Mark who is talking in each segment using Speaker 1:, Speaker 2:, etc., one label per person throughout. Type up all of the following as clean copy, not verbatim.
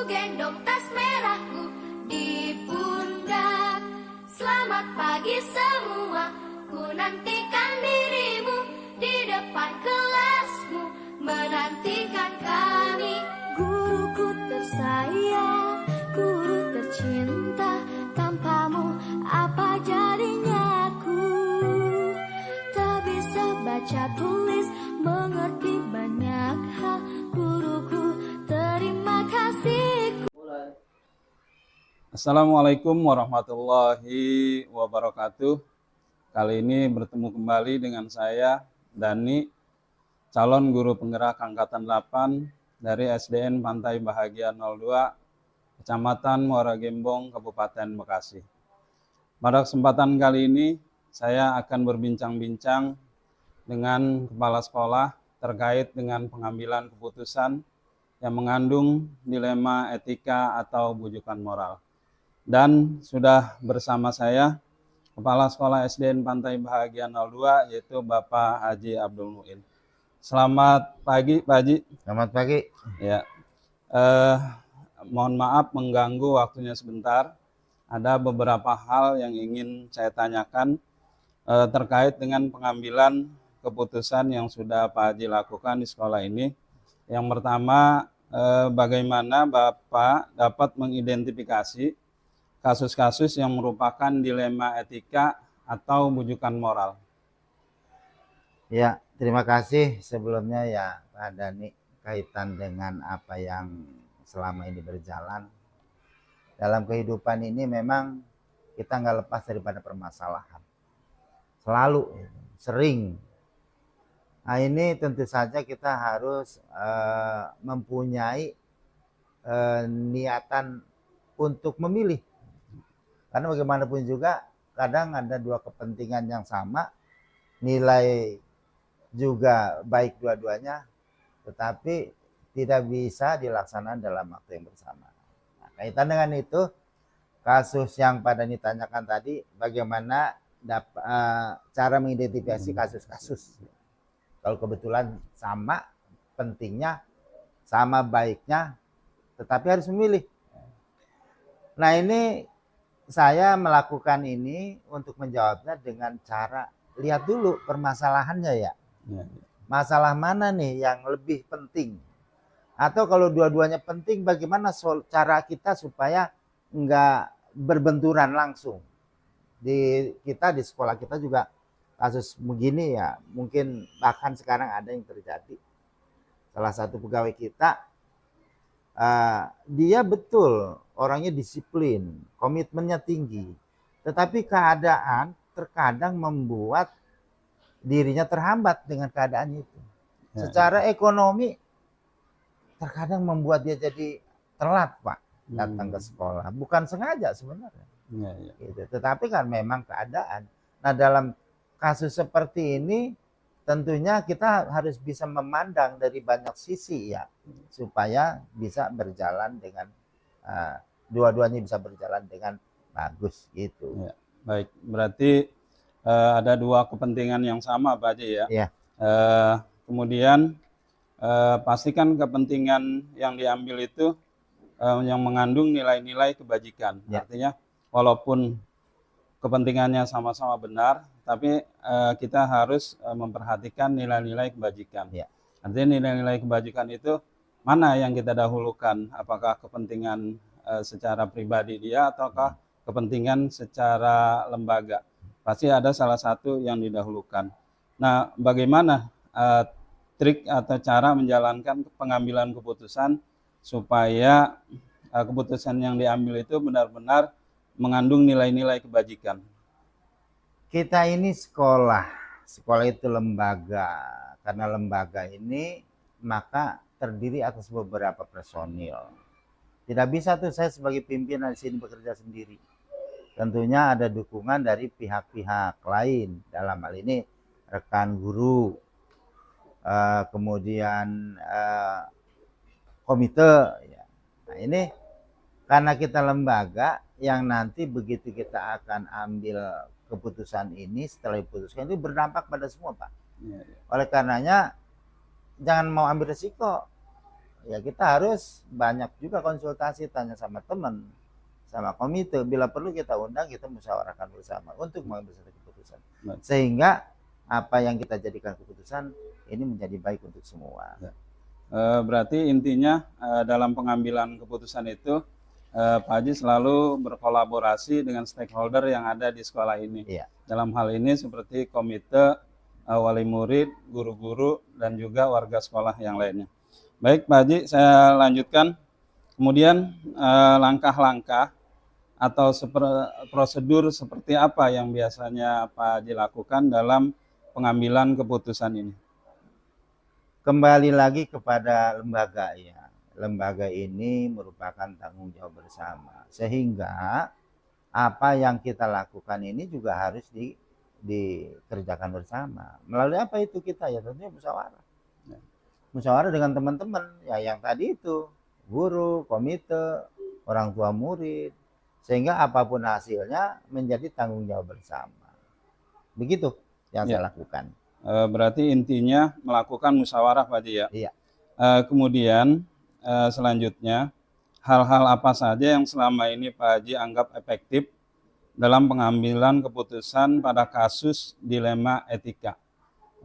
Speaker 1: gendong tas merahku di pundak. Selamat pagi semua, ku nantikan dirimu di depan kelasmu, menantikan kami. Guruku tersayang, guru tercinta, tanpamu apa jadinya aku? Tak bisa baca tulis, mengerti banyak hal, guruku terima kasihku.
Speaker 2: Assalamualaikum warahmatullahi wabarakatuh. Kali ini bertemu kembali dengan saya, Dani, calon guru penggerak Angkatan 8 dari SDN Pantai Bahagia 02, Kecamatan Muara Gembong, Kabupaten Bekasi. Pada kesempatan kali ini, saya akan berbincang-bincang dengan kepala sekolah terkait dengan pengambilan keputusan yang mengandung dilema etika atau bujukan moral. Dan sudah bersama saya Kepala Sekolah SDN Pantai Bahagia 02, yaitu Bapak Haji Abdul Muin. Selamat pagi Pak Haji.
Speaker 3: Selamat pagi.
Speaker 2: Ya, mohon maaf mengganggu waktunya sebentar. Ada beberapa hal yang ingin saya tanyakan terkait dengan pengambilan keputusan yang sudah Pak Haji lakukan di sekolah ini. Yang pertama, bagaimana Bapak dapat mengidentifikasi kasus-kasus yang merupakan dilema etika atau bujukan moral?
Speaker 3: Ya, terima kasih sebelumnya ya Pak Dani, kaitan dengan apa yang selama ini berjalan. Dalam kehidupan ini memang kita nggak lepas daripada permasalahan. Selalu, sering. Nah ini tentu saja kita harus mempunyai niatan untuk memilih. Karena bagaimanapun juga kadang ada dua kepentingan yang sama, nilai juga baik dua-duanya, tetapi tidak bisa dilaksanakan dalam waktu yang bersama. Nah, kaitan dengan itu, kasus yang pada ditanyakan tadi, bagaimana cara mengidentifikasi kasus-kasus. Kalau kebetulan sama pentingnya, sama baiknya, tetapi harus memilih. Nah ini saya melakukan ini untuk menjawabnya dengan cara lihat dulu permasalahannya ya. Masalah mana nih yang lebih penting? Atau kalau dua-duanya penting, bagaimana cara kita supaya enggak berbenturan langsung? Di sekolah kita juga kasus begini ya, mungkin bahkan sekarang ada yang terjadi. Salah satu pegawai kita, dia betul orangnya disiplin, komitmennya tinggi, tetapi keadaan terkadang membuat dirinya terhambat dengan keadaan itu. Secara ekonomi terkadang membuat dia jadi telat Pak datang ke sekolah, bukan sengaja sebenarnya. Gitu. Tetapi kan memang keadaan. Nah dalam kasus seperti ini tentunya kita harus bisa memandang dari banyak sisi ya, supaya bisa berjalan dengan dua-duanya bisa berjalan dengan bagus gitu.
Speaker 2: Ya, baik, berarti ada dua kepentingan yang sama Pak Haji ya.
Speaker 3: Ya.
Speaker 2: Kemudian pastikan kepentingan yang diambil itu yang mengandung nilai-nilai kebajikan.
Speaker 3: Ya.
Speaker 2: Artinya walaupun kepentingannya sama-sama benar, tapi kita harus memperhatikan nilai-nilai kebajikan.
Speaker 3: Ya.
Speaker 2: Artinya nilai-nilai kebajikan itu mana yang kita dahulukan? Apakah kepentingan secara pribadi dia ataukah kepentingan secara lembaga? Pasti ada salah satu yang didahulukan. Nah, bagaimana trik atau cara menjalankan pengambilan keputusan supaya keputusan yang diambil itu benar-benar mengandung nilai-nilai kebajikan?
Speaker 3: Kita ini sekolah itu lembaga. Karena lembaga ini maka terdiri atas beberapa personil. Tidak bisa tuh saya sebagai pimpinan di sini bekerja sendiri. Tentunya ada dukungan dari pihak-pihak lain. Dalam hal ini rekan guru, kemudian komite. Ya. Nah ini karena kita lembaga yang nanti begitu kita akan ambil keputusan ini, setelah diputuskan itu berdampak pada semua Pak. Oleh karenanya jangan mau ambil resiko. ya kita harus banyak juga konsultasi, tanya sama teman, sama komite. Bila perlu kita undang, kita musyawarahkan bersama untuk mengambil satu keputusan.
Speaker 2: Baik.
Speaker 3: Sehingga apa yang kita jadikan keputusan ini menjadi baik untuk semua.
Speaker 2: Berarti intinya dalam pengambilan keputusan itu Pak Haji selalu berkolaborasi dengan stakeholder yang ada di sekolah ini.
Speaker 3: Iya.
Speaker 2: Dalam hal ini seperti komite, wali murid, guru-guru, dan juga warga sekolah yang lainnya. Baik Pak Haji, saya lanjutkan. Kemudian langkah-langkah atau prosedur seperti apa yang biasanya Pak Haji lakukan dalam pengambilan keputusan ini?
Speaker 3: Kembali lagi kepada lembaga ya. Lembaga ini merupakan tanggung jawab bersama. Sehingga apa yang kita lakukan ini juga harus dikerjakan bersama. Melalui apa itu kita? Ya tentunya musyawarah. Musyawarah dengan teman-teman ya yang tadi itu, guru, komite, orang tua murid. Sehingga apapun hasilnya menjadi tanggung jawab bersama. Begitu yang saya lakukan.
Speaker 2: Berarti intinya melakukan musyawarah Pak Haji ya?
Speaker 3: Iya.
Speaker 2: Kemudian selanjutnya, hal-hal apa saja yang selama ini Pak Haji anggap efektif dalam pengambilan keputusan pada kasus dilema etika?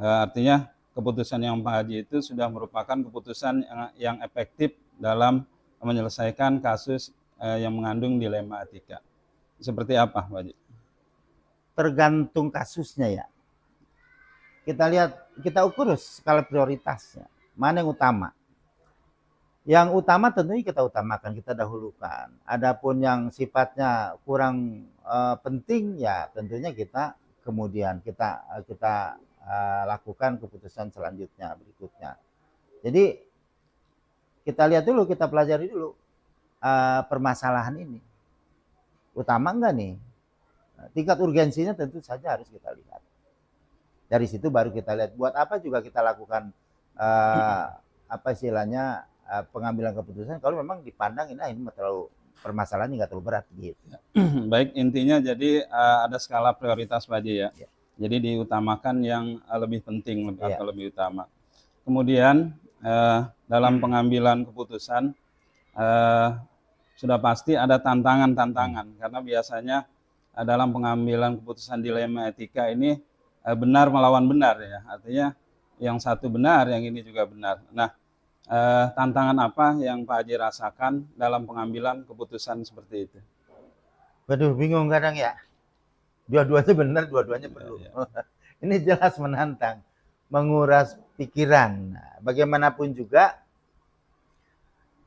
Speaker 2: Artinya keputusan yang Pak Haji itu sudah merupakan keputusan yang efektif dalam menyelesaikan kasus yang mengandung dilema etika. Seperti apa Pak Haji?
Speaker 3: Tergantung kasusnya ya. Kita lihat, kita ukur skala prioritasnya. Mana yang utama? Yang utama tentunya kita utamakan, kita dahulukan. Adapun yang sifatnya kurang penting ya tentunya kita kemudian kita lakukan keputusan selanjutnya berikutnya. Jadi kita lihat dulu, kita pelajari dulu permasalahan ini. Utama enggak nih? Tingkat urgensinya tentu saja harus kita lihat. Dari situ baru kita lihat buat apa juga kita lakukan apa istilahnya pengambilan keputusan kalau memang dipandang ini terlalu permasalahannya nggak terlalu berat gitu.
Speaker 2: Baik, intinya jadi ada skala prioritas Pak Haji ya. Jadi diutamakan yang lebih penting atau lebih utama. Kemudian dalam pengambilan keputusan sudah pasti ada tantangan-tantangan karena biasanya dalam pengambilan keputusan dilema etika ini benar melawan benar ya, artinya yang satu benar, yang ini juga benar. Nah, tantangan apa yang Pak Haji rasakan dalam pengambilan keputusan seperti itu?
Speaker 3: Waduh, bingung kadang ya. Dua-duanya benar, dua-duanya perlu. Ini jelas menantang, menguras pikiran. Nah, bagaimanapun juga,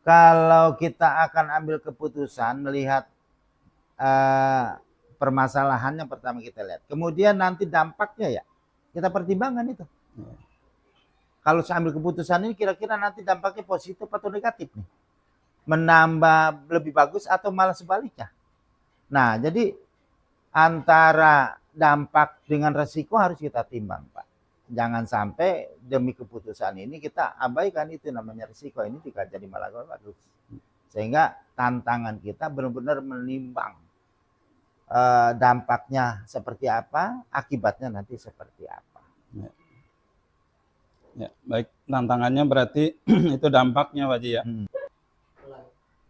Speaker 3: kalau kita akan ambil keputusan melihat permasalahannya pertama kita lihat. Kemudian nanti dampaknya ya kita pertimbangkan itu. Kalau saya ambil keputusan ini kira-kira nanti dampaknya positif atau negatif nih. Menambah lebih bagus atau malah sebaliknya. Nah, jadi antara dampak dengan resiko harus kita timbang, Pak. Jangan sampai demi keputusan ini kita abaikan itu namanya risiko, ini juga jadi malah bagus. Sehingga tantangan kita benar-benar menimbang dampaknya seperti apa, akibatnya nanti seperti apa.
Speaker 2: Ya, baik, tantangannya berarti itu dampaknya Pak Haji ya.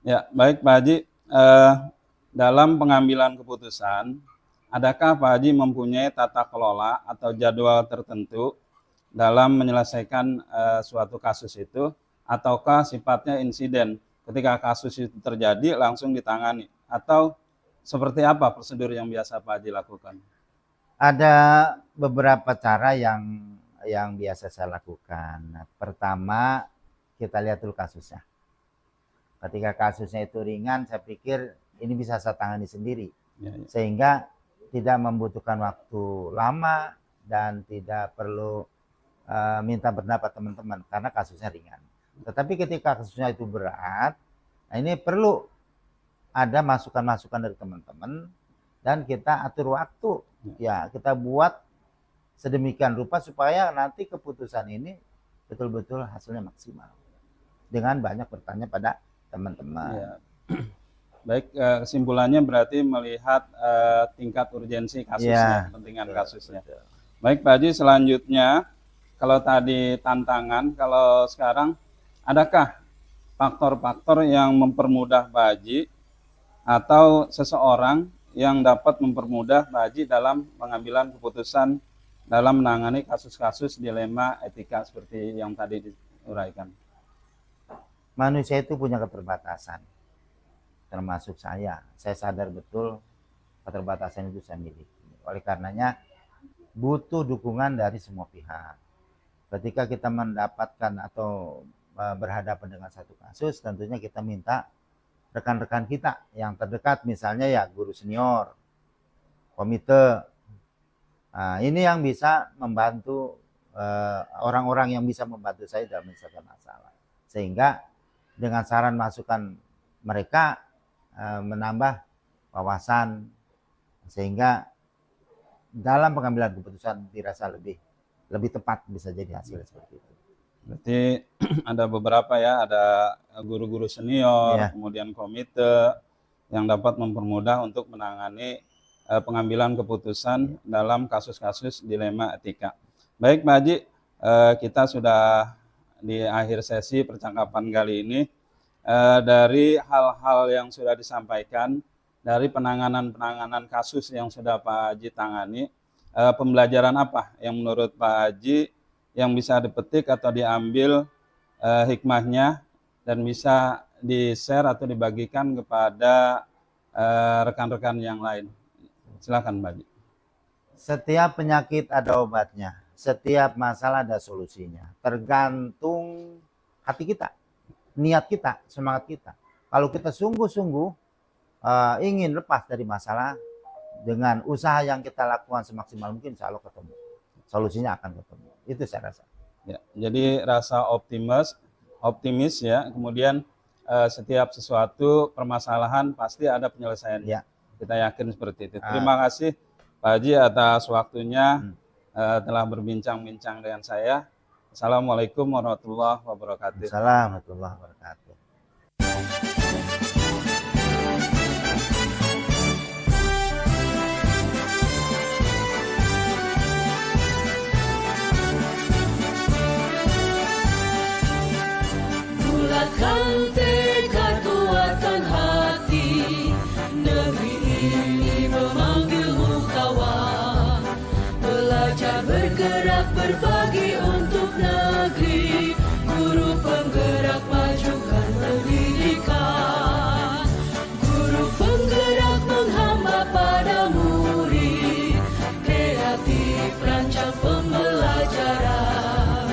Speaker 2: Ya, baik Pak Haji, dalam pengambilan keputusan, adakah Pak Haji mempunyai tata kelola atau jadwal tertentu dalam menyelesaikan suatu kasus itu, ataukah sifatnya insiden, ketika kasus itu terjadi langsung ditangani, atau seperti apa prosedur yang biasa Pak Haji lakukan?
Speaker 3: Ada beberapa cara yang biasa saya lakukan. Nah, pertama, kita lihat dulu kasusnya. Ketika kasusnya itu ringan, saya pikir ini bisa saya tangani sendiri. Sehingga tidak membutuhkan waktu lama dan tidak perlu minta pendapat teman-teman karena kasusnya ringan. Tetapi ketika kasusnya itu berat, nah ini perlu ada masukan-masukan dari teman-teman dan kita atur waktu. Ya, kita buat sedemikian rupa supaya nanti keputusan ini betul-betul hasilnya maksimal. Dengan banyak bertanya pada teman-teman.
Speaker 2: Ya. Baik, kesimpulannya berarti melihat tingkat urgensi kasusnya, kepentingan kasusnya. Baik Pak Haji, selanjutnya kalau tadi tantangan, kalau sekarang adakah faktor-faktor yang mempermudah Pak Haji atau seseorang yang dapat mempermudah Pak Haji dalam pengambilan keputusan dalam menangani kasus-kasus dilema etika seperti yang tadi diuraikan?
Speaker 3: Manusia itu punya keterbatasan, termasuk saya. Saya sadar betul keterbatasan itu saya miliki. Oleh karenanya butuh dukungan dari semua pihak. Ketika kita mendapatkan atau berhadapan dengan satu kasus, tentunya kita minta rekan-rekan kita yang terdekat, misalnya ya guru senior, komite. Nah, ini yang bisa membantu orang-orang yang bisa membantu saya dalam menyelesaikan masalah. Sehingga dengan saran masukan mereka menambah wawasan, sehingga dalam pengambilan keputusan dirasa lebih tepat, bisa jadi hasil seperti itu.
Speaker 2: Berarti ada beberapa ya, ada guru-guru senior, kemudian komite yang dapat mempermudah untuk menangani pengambilan keputusan dalam kasus-kasus dilema etika. Baik Pak Haji, kita sudah di akhir sesi percakapan kali ini. Dari hal-hal yang sudah disampaikan, dari penanganan kasus yang sudah Pak Haji tangani, pembelajaran apa yang menurut Pak Haji yang bisa dipetik atau diambil hikmahnya dan bisa di-share atau dibagikan kepada rekan-rekan yang lain? Silakan Pak Haji.
Speaker 3: Setiap penyakit ada obatnya, setiap masalah ada solusinya. Tergantung hati kita, niat kita, semangat kita. Kalau kita sungguh-sungguh ingin lepas dari masalah, dengan usaha yang kita lakukan semaksimal mungkin, insya Allah ketemu. Solusinya akan ketemu. Itu saya rasa.
Speaker 2: Ya, jadi rasa optimis ya. Kemudian setiap sesuatu permasalahan pasti ada penyelesaiannya.
Speaker 3: Ya.
Speaker 2: Kita yakin seperti itu. Terima kasih Pak Haji atas waktunya telah berbincang-bincang dengan saya. Assalamualaikum warahmatullahi wabarakatuh.
Speaker 3: Assalamualaikum warahmatullahi wabarakatuh.
Speaker 4: Bulatkan tekad, kuatkan hati, negeri ini memanggilmu kawan. Belajar bergerak berbagi untuk negeri, guru penggerak majukan pendidikan. Guru penggerak menghamba pada murid, kreatif rancang pembelajaran.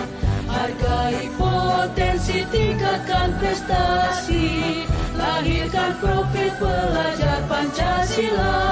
Speaker 4: Hargai potensi, tingkatkan prestasi, lahirkan profil pelajar Pancasila.